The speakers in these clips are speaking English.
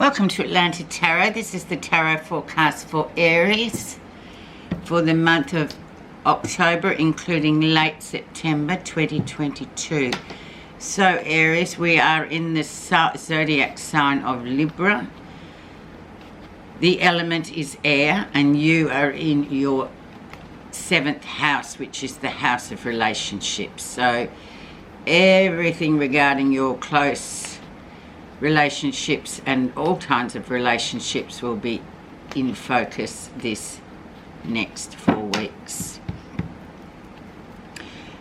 Welcome to Atlantic Tarot. This is the tarot forecast for Aries for the month of October, including late September 2022. So Aries, we are in the zodiac sign of Libra. The element is air, and you are in your 7th house, which is the house of relationships. So everything regarding your close relationships and all kinds of relationships will be in focus this next 4 weeks.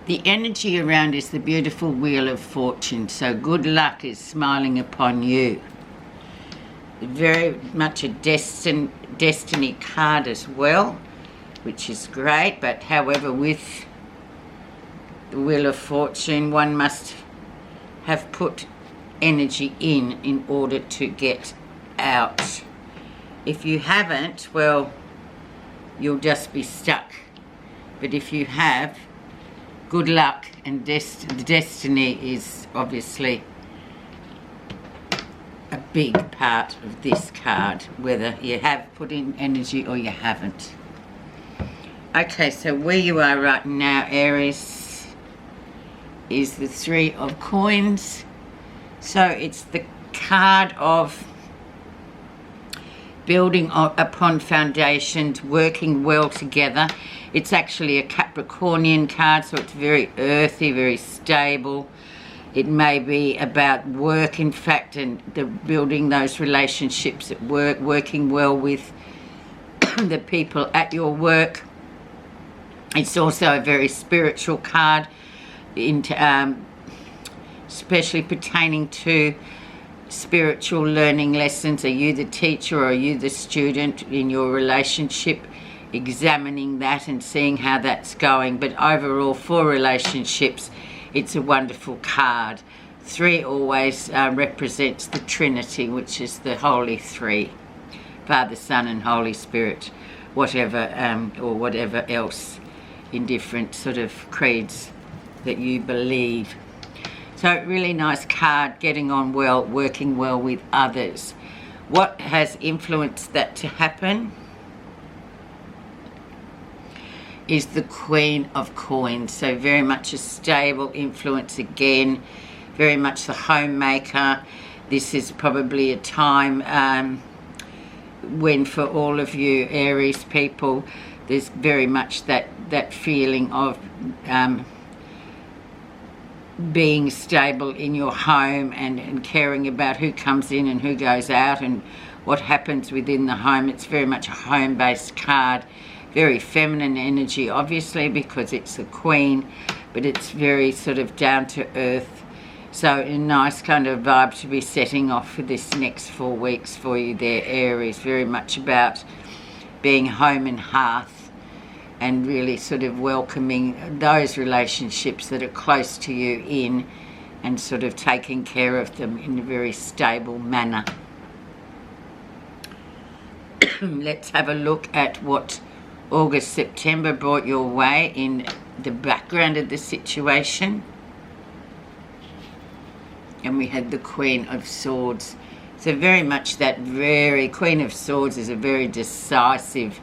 The energy around is the beautiful Wheel of Fortune, so good luck is smiling upon you. Very much a destiny card as well, which is great, but however with the Wheel of Fortune one must have put energy in order to get out. If you haven't, well, you'll just be stuck. But if you have, good luck, and destiny is obviously a big part of this card, whether you have put in energy or you haven't. Okay, so where you are right now, Aries, is the 3 of Coins. So it's the card of building upon foundations, working well together. It's actually a Capricornian card, so it's very earthy, very stable. It may be about work, in fact, and building those relationships at work, working well with the people at your work. It's also a very spiritual card, especially pertaining to spiritual learning lessons. Are you the teacher or are you the student in your relationship? Examining that and seeing how that's going. But overall, for relationships, it's a wonderful card. 3 always represents the Trinity, which is the Holy Three, Father, Son and Holy Spirit, whatever or whatever else in different sort of creeds that you believe. So really nice card, getting on well, working well with others. What has influenced that to happen is the Queen of Coins. So very much a stable influence again, very much the homemaker. This is probably a time when for all of you Aries people, there's very much that feeling of being stable in your home and caring about who comes in and who goes out and what happens within the home. It's very much a home-based card. Very feminine energy, obviously, because it's a queen, but it's very sort of down to earth. So a nice kind of vibe to be setting off for this next 4 weeks for you there, Aries. Very much about being home and hearth, and really sort of welcoming those relationships that are close to you in, and sort of taking care of them in a very stable manner. Let's have a look at what August, September brought your way in the background of the situation. And we had the Queen of Swords. So very much Queen of Swords is a very decisive,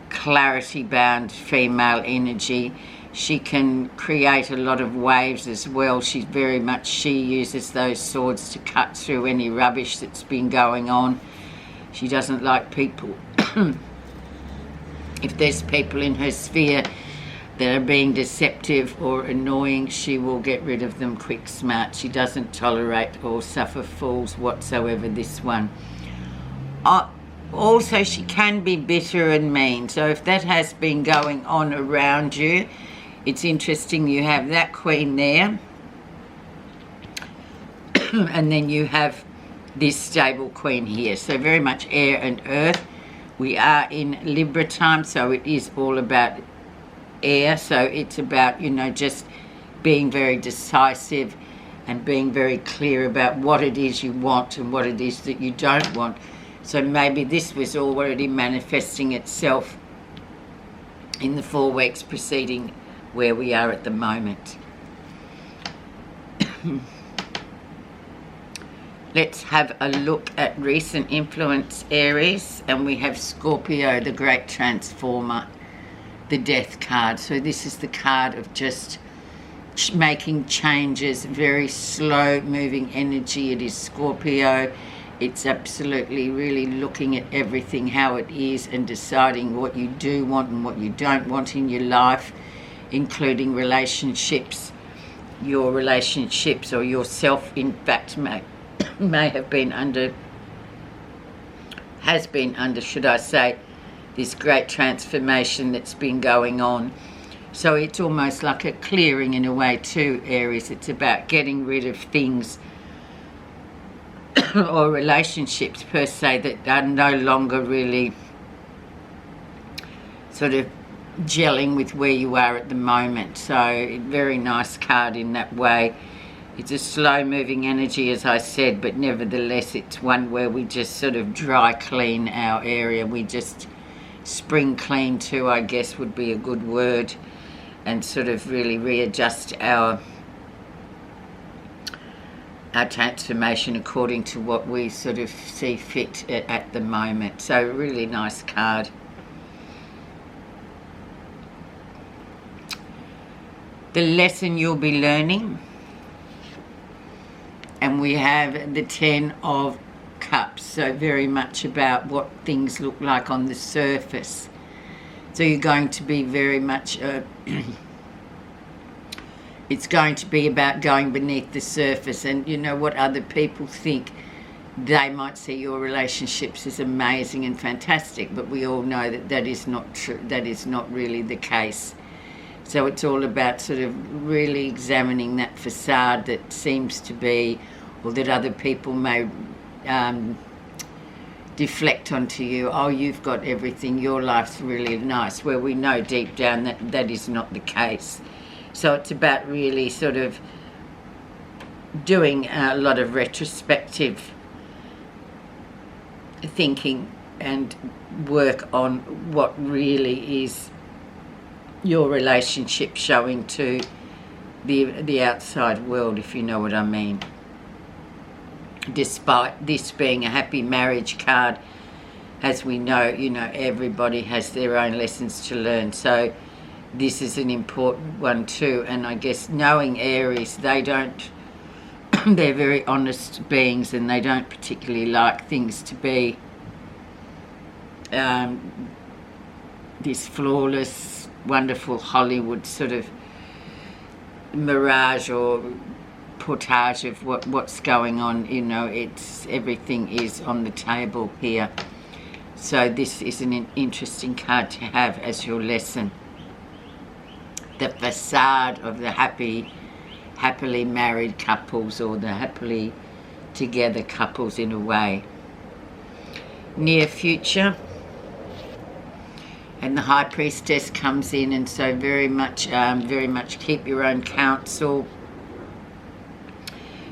clarity-bound female energy. She can create a lot of waves as well. She uses those swords to cut through any rubbish that's been going on. She doesn't like people. If there's people in her sphere that are being deceptive or annoying, she will get rid of them quick smart. She doesn't tolerate or suffer fools whatsoever, this one. Also, she can be bitter and mean. So if that has been going on around you, it's interesting you have that Queen there. And then you have this stable Queen here. So very much air and earth. We are in Libra time, so it is all about air. So it's about, just being very decisive and being very clear about what it is you want and what it is that you don't want. So maybe this was already manifesting itself in the 4 weeks preceding where we are at the moment. Let's have a look at recent influence, Aries, and we have Scorpio, the great transformer, the death card. So this is the card of just making changes, very slow moving energy. It is Scorpio. It's absolutely really looking at everything, how it is, and deciding what you do want and what you don't want in your life, including relationships. Your relationships or yourself, in fact, may have been under, has been under, should I say, this great transformation that's been going on. So it's almost like a clearing in a way too, Aries. It's about getting rid of things or relationships per se that are no longer really sort of gelling with where you are at the moment. So very nice card in that way. It's a slow moving energy, as I said, but nevertheless it's one where we just sort of dry clean our area. We just spring clean too, I guess would be a good word, and sort of really readjust our transformation according to what we sort of see fit at the moment. So really nice card. The lesson you'll be learning, and we have the 10 of Cups, so very much about what things look like on the surface. So you're going to be very much it's going to be about going beneath the surface, and you know what other people think. They might see your relationships as amazing and fantastic, but we all know that that is not true. That is not really the case. So it's all about sort of really examining that facade that seems to be, or that other people may deflect onto you. Oh, you've got everything, your life's really nice, where we know deep down that that is not the case. So it's about really sort of doing a lot of retrospective thinking and work on what really is your relationship showing to the outside world, if you know what I mean. Despite this being a happy marriage card, as we know, you know, everybody has their own lessons to learn. So this is an important one too. And I guess knowing Aries, they don't, they're very honest beings, and they don't particularly like things to be this flawless, wonderful Hollywood sort of mirage or portage of what's going on. You know, it's everything is on the table here. So this is an interesting card to have as your lesson. The facade of the happily married couples, or the happily together couples in a way. Near future, and the High Priestess comes in, and so very much keep your own counsel,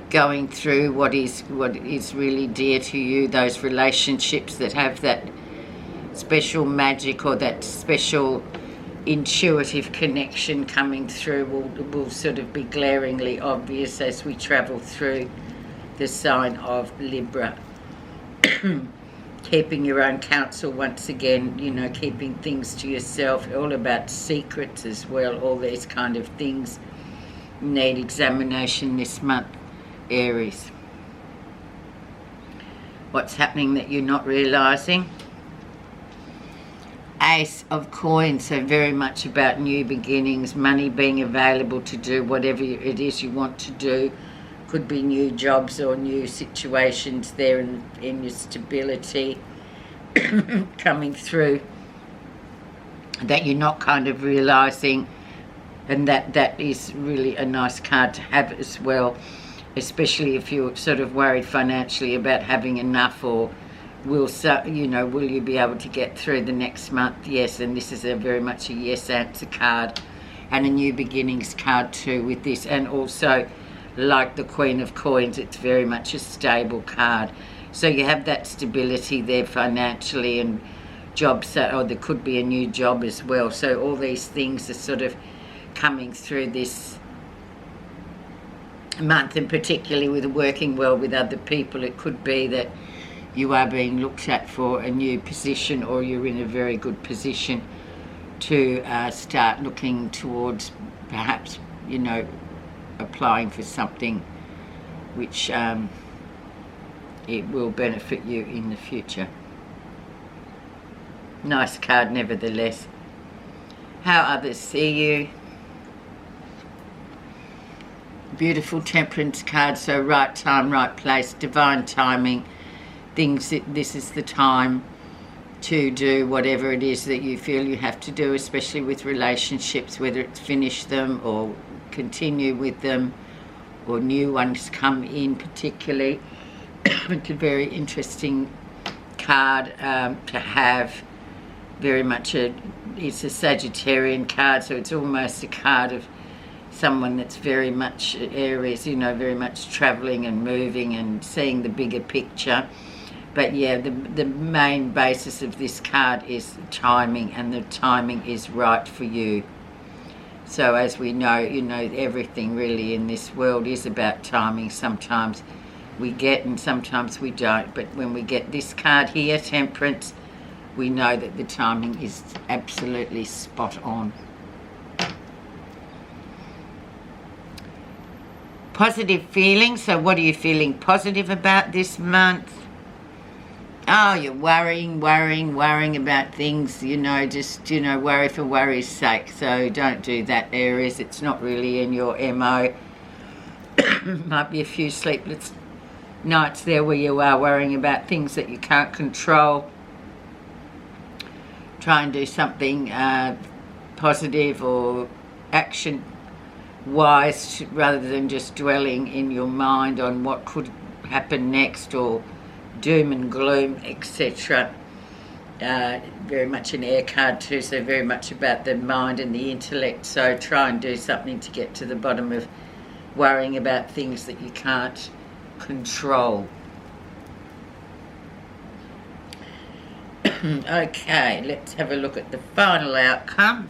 going through what is really dear to you, those relationships that have that special magic or that special intuitive connection coming through will sort of be glaringly obvious as we travel through the sign of Libra. Keeping your own counsel once again, you know, keeping things to yourself, all about secrets as well. All these kind of things need examination this month, Aries. What's happening that you're not realizing? Ace of Coins, so very much about new beginnings, money being available to do whatever it is you want to do. Could be new jobs or new situations there in your stability coming through that you're not kind of realizing, and that is really a nice card to have as well, especially if you're sort of worried financially about having enough, or will you be able to get through the next month? Yes, and this is a very much a yes answer card, and a new beginnings card too with this. And also, like the Queen of Coins, it's very much a stable card. So you have that stability there financially, and jobs, or there could be a new job as well. So all these things are sort of coming through this month, and particularly with working well with other people, it could be that you are being looked at for a new position, or you're in a very good position to start looking towards perhaps, you know, applying for something which it will benefit you in the future. Nice card nevertheless. How others see you. Beautiful Temperance card, so right time, right place, divine timing. This is the time to do whatever it is that you feel you have to do, especially with relationships, whether it's finish them or continue with them, or new ones come in particularly. It's a very interesting card to have. Very much it's a Sagittarian card, so it's almost a card of someone that's very much Aries, you know, very much travelling and moving and seeing the bigger picture. But yeah, the main basis of this card is timing, and the timing is right for you. So as we know, you know, everything really in this world is about timing. Sometimes we get and sometimes we don't. But when we get this card here, Temperance, we know that the timing is absolutely spot on. Positive feelings. So what are you feeling positive about this month? Oh, you're worrying about things, you know, just, you know, worry for worry's sake. So don't do that, Aries. It's not really in your MO. Might be a few sleepless nights there where you are worrying about things that you can't control. Try and do something positive or action-wise, rather than just dwelling in your mind on what could happen next, or doom and gloom, etc. Very much an air card too, so very much about the mind and the intellect. So try and do something to get to the bottom of worrying about things that you can't control. Okay, let's have a look at the final outcome.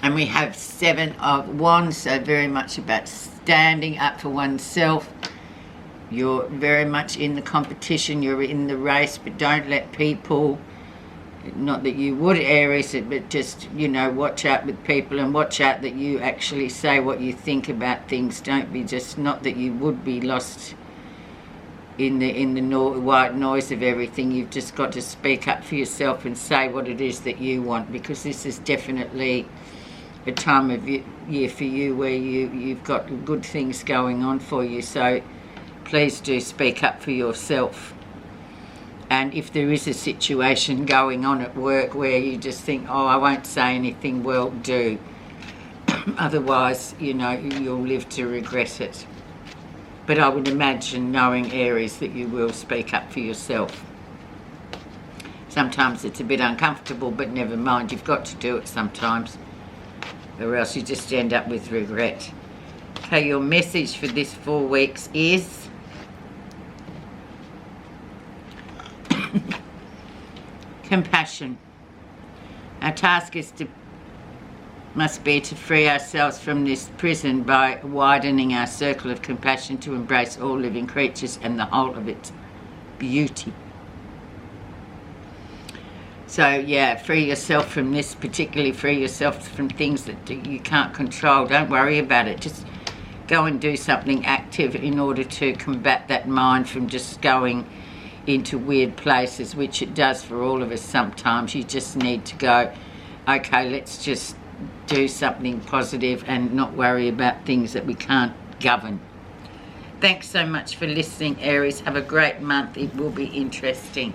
And we have 7 of Wands, so very much about standing up for oneself. You're very much in the competition, you're in the race, but don't let people, not that you would, Aries, but just, you know, watch out with people, and watch out that you actually say what you think about things. Don't be just, not that you would be lost in the white noise of everything. You've just got to speak up for yourself and say what it is that you want, because this is definitely a time of year for you where you've got good things going on for you. So please do speak up for yourself. And if there is a situation going on at work where you just think, oh, I won't say anything, well, do. Otherwise, you know, you'll live to regret it. But I would imagine, knowing Aries, that you will speak up for yourself. Sometimes it's a bit uncomfortable, but never mind, you've got to do it sometimes, or else you just end up with regret. Okay, your message for this 4 weeks is compassion. Our task must be to free ourselves from this prison by widening our circle of compassion to embrace all living creatures and the whole of its beauty. So yeah, free yourself from this, particularly free yourself from things that you can't control. Don't worry about it. Just go and do something active in order to combat that mind from just going into weird places, which it does for all of us sometimes. You just need to go, okay, let's just do something positive and not worry about things that we can't govern. Thanks so much for listening, Aries. Have a great month. It will be interesting.